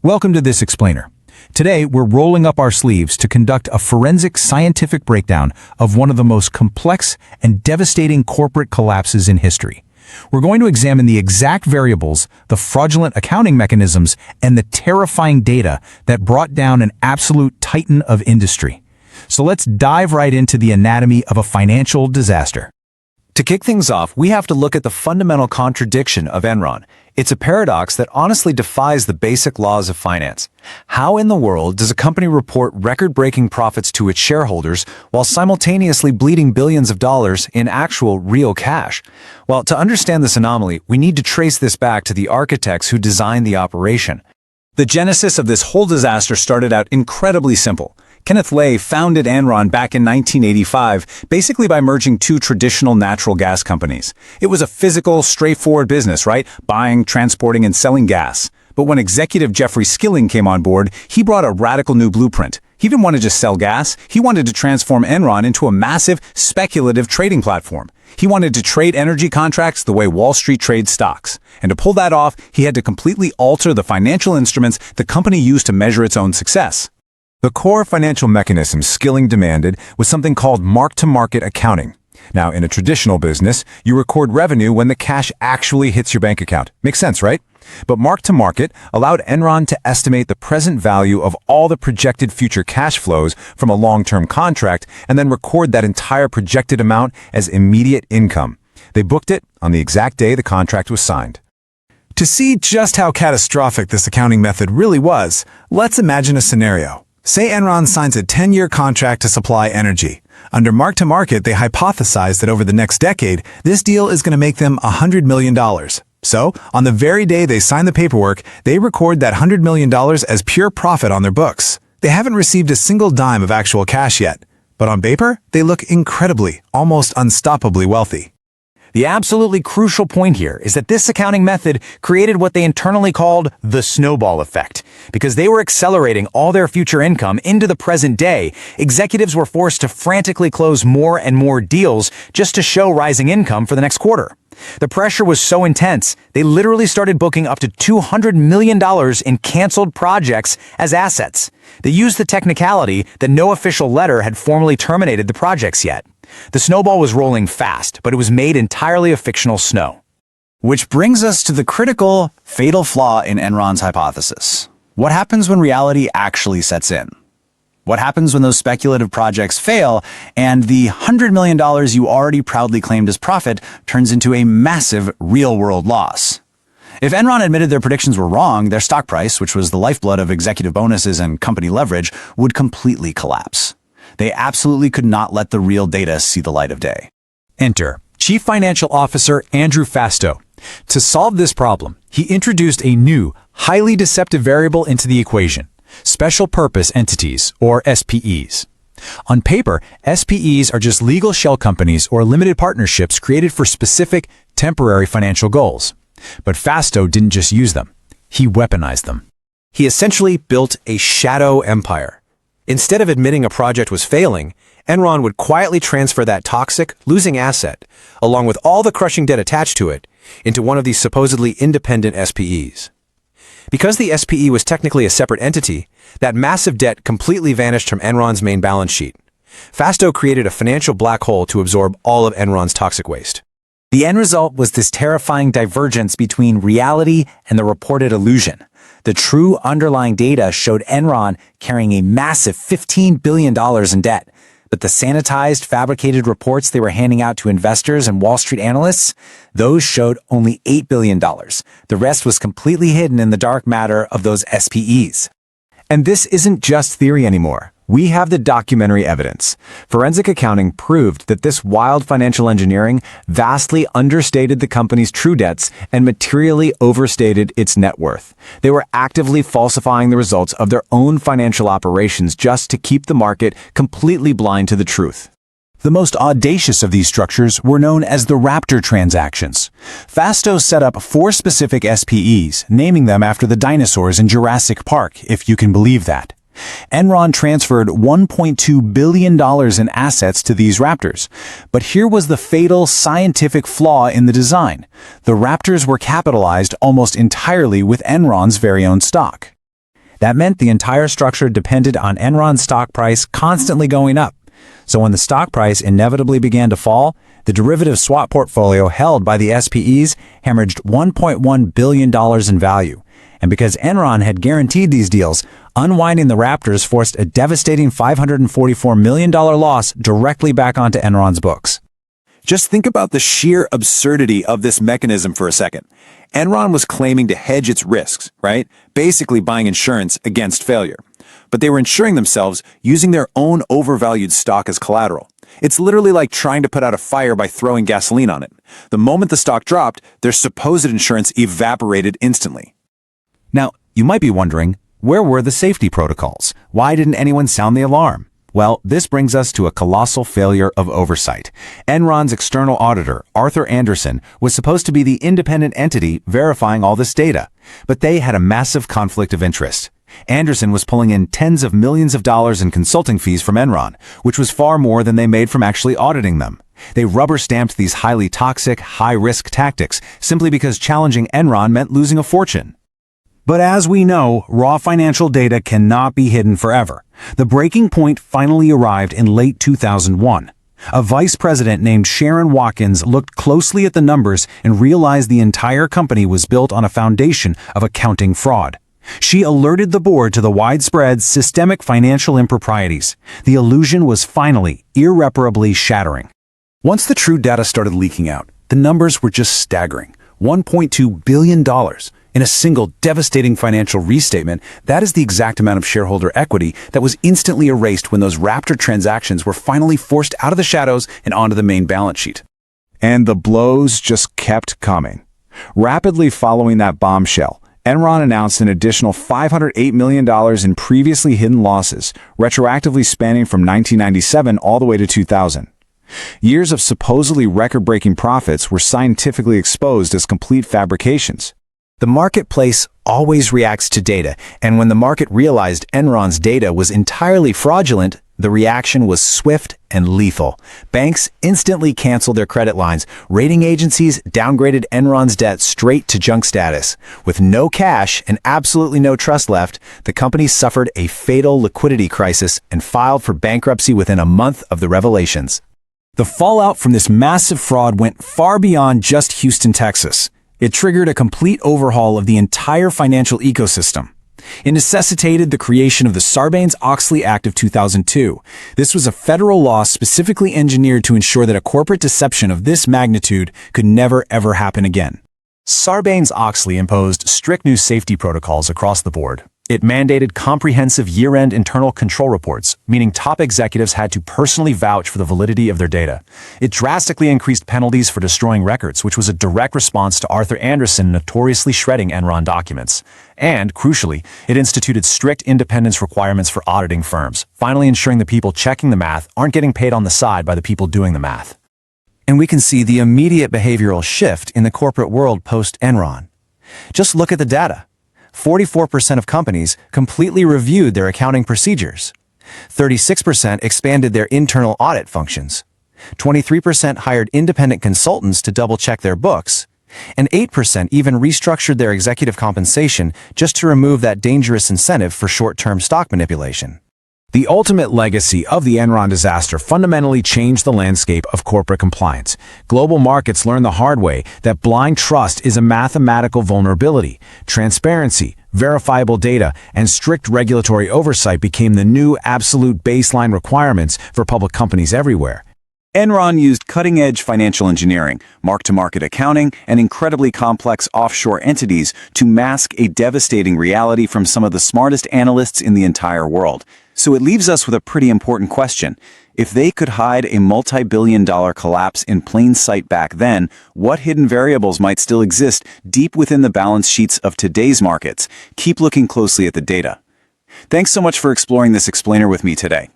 Welcome to this explainer. Today, we're rolling up our sleeves to conduct a forensic scientific breakdown of one of the most complex and devastating corporate collapses in history. We're going to examine the exact variables, the fraudulent accounting mechanisms, and the terrifying data that brought down an absolute titan of industry. So let's dive right into the anatomy of a financial disaster. To kick things off, we have to look at the fundamental contradiction of Enron. It's a paradox that honestly defies the basic laws of finance. How in the world does a company report record-breaking profits to its shareholders while simultaneously bleeding billions of dollars in actual real cash? Well, to understand this anomaly, we need to trace this back to the architects who designed the operation. The genesis of this whole disaster started out incredibly simple. Kenneth Lay founded Enron back in 1985, basically by merging two traditional natural gas companies. It was a physical, straightforward business, right? Buying, transporting, and selling gas. But when executive Jeffrey Skilling came on board, he brought a radical new blueprint. He didn't want to just sell gas. He wanted to transform Enron into a massive, speculative trading platform. He wanted to trade energy contracts the way Wall Street trades stocks. And to pull that off, he had to completely alter the financial instruments the company used to measure its own success. The core financial mechanism Skilling demanded was something called mark-to-market accounting. Now, in a traditional business, you record revenue when the cash actually hits your bank account. Makes sense, right? But mark-to-market allowed Enron to estimate the present value of all the projected future cash flows from a long-term contract and then record that entire projected amount as immediate income. They booked it on the exact day the contract was signed. To see just how catastrophic this accounting method really was, let's imagine a scenario. Say Enron signs a 10-year contract to supply energy. Under mark-to-market, they hypothesize that over the next decade, this deal is going to make them $100 million. So, on the very day they sign the paperwork, they record that $100 million as pure profit on their books. They haven't received a single dime of actual cash yet. But on paper, they look incredibly, almost unstoppably wealthy. The absolutely crucial point here is that this accounting method created what they internally called the snowball effect. Because they were accelerating all their future income into the present day, executives were forced to frantically close more and more deals just to show rising income for the next quarter. The pressure was so intense, they literally started booking up to $200 million in canceled projects as assets. They used the technicality that no official letter had formally terminated the projects yet. The snowball was rolling fast, but it was made entirely of fictional snow. Which brings us to the critical, fatal flaw in Enron's hypothesis. What happens when reality actually sets in? What happens when those speculative projects fail and the $100 million you already proudly claimed as profit turns into a massive real-world loss? If Enron admitted their predictions were wrong, their stock price, which was the lifeblood of executive bonuses and company leverage, would completely collapse. They absolutely could not let the real data see the light of day. Enter Chief Financial Officer Andrew Fastow. To solve this problem, he introduced a new, highly deceptive variable into the equation: special purpose entities, or SPEs. On paper, SPEs are just legal shell companies or limited partnerships created for specific, temporary financial goals. But Fastow didn't just use them. He weaponized them. He essentially built a shadow empire. Instead of admitting a project was failing, Enron would quietly transfer that toxic, losing asset, along with all the crushing debt attached to it, into one of these supposedly independent SPEs. Because the SPE was technically a separate entity, that massive debt completely vanished from Enron's main balance sheet. Fastow created a financial black hole to absorb all of Enron's toxic waste. The end result was this terrifying divergence between reality and the reported illusion. The true underlying data showed Enron carrying a massive $15 billion in debt, but the sanitized, fabricated reports they were handing out to investors and Wall Street analysts, those showed only $8 billion. The rest was completely hidden in the dark matter of those SPEs. And this isn't just theory anymore. We have the documentary evidence. Forensic accounting proved that this wild financial engineering vastly understated the company's true debts and materially overstated its net worth. They were actively falsifying the results of their own financial operations just to keep the market completely blind to the truth. The most audacious of these structures were known as the Raptor transactions. Fastow set up 4 specific SPEs, naming them after the dinosaurs in Jurassic Park, if you can believe that. Enron transferred $1.2 billion in assets to these Raptors. But here was the fatal scientific flaw in the design. The Raptors were capitalized almost entirely with Enron's very own stock. That meant the entire structure depended on Enron's stock price constantly going up. So when the stock price inevitably began to fall, the derivative swap portfolio held by the SPEs hemorrhaged $1.1 billion in value. And because Enron had guaranteed these deals, unwinding the Raptors forced a devastating $544 million loss directly back onto Enron's books. Just think about the sheer absurdity of this mechanism for a second. Enron was claiming to hedge its risks, right? Basically buying insurance against failure. But they were insuring themselves using their own overvalued stock as collateral. It's literally like trying to put out a fire by throwing gasoline on it. The moment the stock dropped, their supposed insurance evaporated instantly. Now, you might be wondering, where were the safety protocols? Why didn't anyone sound the alarm? Well, this brings us to a colossal failure of oversight. Enron's external auditor, Arthur Andersen, was supposed to be the independent entity verifying all this data, but they had a massive conflict of interest. Andersen was pulling in tens of millions of dollars in consulting fees from Enron, which was far more than they made from actually auditing them. They rubber-stamped these highly toxic, high-risk tactics simply because challenging Enron meant losing a fortune. But as we know, raw financial data cannot be hidden forever. The breaking point finally arrived in late 2001. A vice president named Sharon Watkins looked closely at the numbers and realized the entire company was built on a foundation of accounting fraud. She alerted the board to the widespread systemic financial improprieties. The illusion was finally, irreparably shattering. Once the true data started leaking out, the numbers were just staggering. $1.2 billion. In a single devastating financial restatement, that is the exact amount of shareholder equity that was instantly erased when those Raptor transactions were finally forced out of the shadows and onto the main balance sheet. And the blows just kept coming. Rapidly following that bombshell, Enron announced an additional $508 million in previously hidden losses, retroactively spanning from 1997 all the way to 2000. Years of supposedly record-breaking profits were scientifically exposed as complete fabrications. The marketplace always reacts to data, and when the market realized Enron's data was entirely fraudulent, the reaction was swift and lethal. Banks instantly canceled their credit lines. Rating agencies downgraded Enron's debt straight to junk status. With no cash and absolutely no trust left, the company suffered a fatal liquidity crisis and filed for bankruptcy within a month of the revelations. The fallout from this massive fraud went far beyond just Houston, Texas. It triggered a complete overhaul of the entire financial ecosystem. It necessitated the creation of the Sarbanes-Oxley Act of 2002. This was a federal law specifically engineered to ensure that a corporate deception of this magnitude could never ever happen again. Sarbanes-Oxley imposed strict new safety protocols across the board. It mandated comprehensive year-end internal control reports, meaning top executives had to personally vouch for the validity of their data. It drastically increased penalties for destroying records, which was a direct response to Arthur Andersen notoriously shredding Enron documents. And, crucially, it instituted strict independence requirements for auditing firms, finally ensuring the people checking the math aren't getting paid on the side by the people doing the math. And we can see the immediate behavioral shift in the corporate world post-Enron. Just look at the data. 44% of companies completely reviewed their accounting procedures. 36% expanded their internal audit functions. 23% hired independent consultants to double-check their books. And 8% even restructured their executive compensation just to remove that dangerous incentive for short-term stock manipulation. The ultimate legacy of the Enron disaster fundamentally changed the landscape of corporate compliance. Global markets learned the hard way that blind trust is a mathematical vulnerability. Transparency, verifiable data, and strict regulatory oversight became the new absolute baseline requirements for public companies everywhere. Enron used cutting-edge financial engineering, mark-to-market accounting, and incredibly complex offshore entities to mask a devastating reality from some of the smartest analysts in the entire world. So it leaves us with a pretty important question. If they could hide a multi-billion-dollar collapse in plain sight back then, what hidden variables might still exist deep within the balance sheets of today's markets? Keep looking closely at the data. Thanks so much for exploring this explainer with me today.